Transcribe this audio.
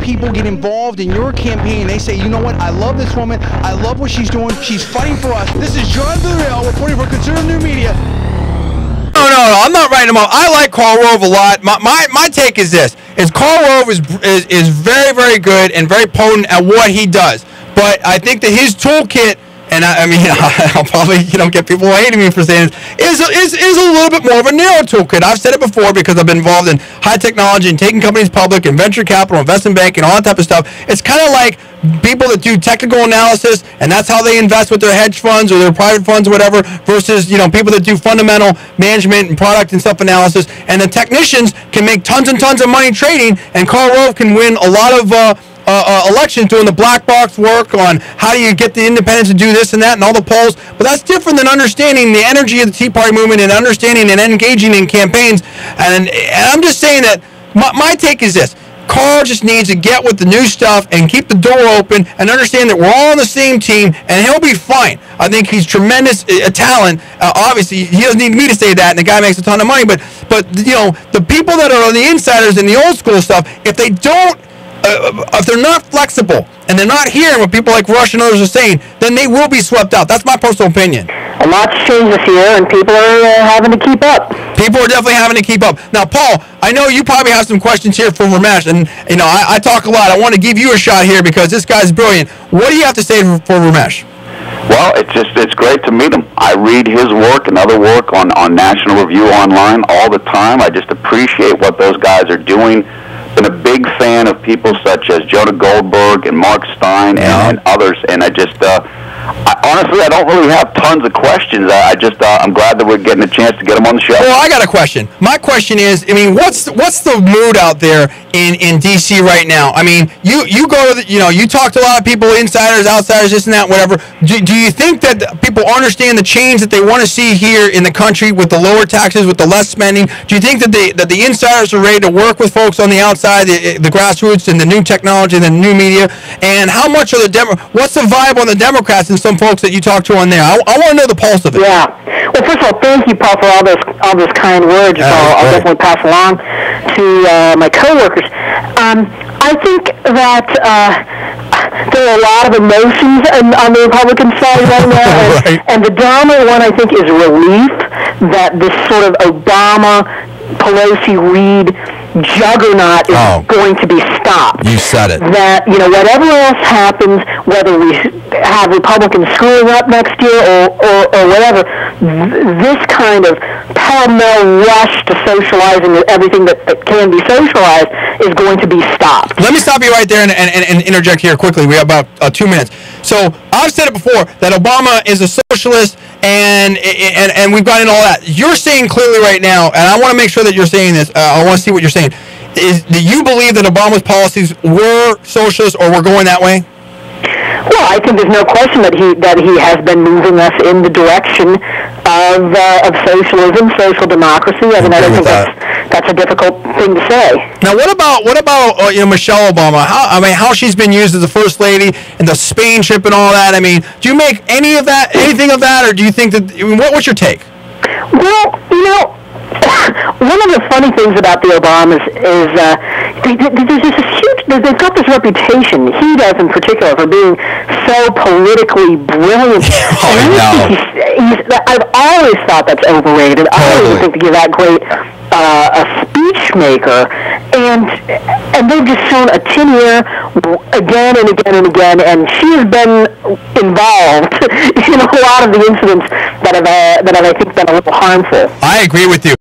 people get involved in your campaign. They say, you know what, I love this woman. I love what she's doing. She's fighting for us. This is John Villarreal reporting for Conservative New Media. No, I'm not writing him off. I like Karl Rove a lot. My take is this: Karl Rove is very, very good and very potent at what he does. But I think that his toolkit, and I mean, I'll probably get people hating me for saying this, is a little bit more of a narrow toolkit. I've said it before because I've been involved in high technology and taking companies public and venture capital, investment banking, all that type of stuff. It's kind of like people that do technical analysis, and that's how they invest with their hedge funds or their private funds or whatever, versus people that do fundamental management and product and stuff analysis. And the technicians can make tons and tons of money trading, and Karl Rove can win a lot of elections doing the black box work on how do you get the independents to do this and that and all the polls. But that's different than understanding the energy of the Tea Party movement and understanding and engaging in campaigns. And I'm just saying that my take is this: Karl just needs to get with the new stuff and keep the door open and understand that we're all on the same team, and he'll be fine. I think he's tremendous talent. Obviously, he doesn't need me to say that, and the guy makes a ton of money. But the people that are on the insiders and the old school stuff, if they don't, if they're not flexible and they're not hearing what people like Rush and others are saying, then they will be swept out. That's my personal opinion. A lot's changed this year, and people are having to keep up. People are definitely having to keep up. Now, Paul, I know you probably have some questions here for Ramesh, and I talk a lot. I want to give you a shot here because this guy's brilliant. What do you have to say for Ramesh? Well, it's great to meet him. I read his work and other work on National Review Online all the time. I just appreciate what those guys are doing. Been a big fan of people such as Jonah Goldberg and Mark Stein and others, and honestly, I don't really have tons of questions. I'm glad that we're getting a chance to get them on the show. Well, I got a question. My question is, what's the mood out there in D.C. right now? I mean, you go to you talk to a lot of people, insiders, outsiders, this and that, whatever. Do you think that people understand the change that they want to see here in the country with the lower taxes, with the less spending? Do you think that the insiders are ready to work with folks on the outside, the grassroots, and the new technology and the new media? And how much are what's the vibe on the Democrats and some folks that you talk to on there? I want to know the pulse of it. Yeah. Well, first of all, thank you, Paul, for all those kind words. I'll definitely pass along to my coworkers. I think that there are a lot of emotions on the Republican side right now, right. And the dominant one, I think, is relief that this sort of Obama, Pelosi, Reid juggernaut is going to be stopped. You said it. That, whatever else happens, whether we have Republicans screwing up next year or whatever, this kind of pell-mell rush to socializing everything that can be socialized is going to be stopped. Let me stop you right there and interject here quickly. We have about 2 minutes. So I've said it before that Obama is a socialist, and we've got into all that. You're saying clearly right now, and I want to make sure that you're saying this. I want to see what you're saying. Do you believe that Obama's policies were socialist or were going that way? Well, I think there's no question that he has been moving us in the direction of socialism, social democracy. I don't think that's a difficult thing to say. Now, what about Michelle Obama? How she's been used as the first lady and the Spain trip and all that? Do you make anything of that, or do you think that? What's your take? Well, one of the funny things about the Obamas is they've got this reputation, he does in particular, for being so politically brilliant. I've always thought that's overrated. I always think he's that great a speech maker, and they've just shown a tin ear again and again and again, and she has been involved in a lot of the incidents that have I think, been a little harmful. I agree with you.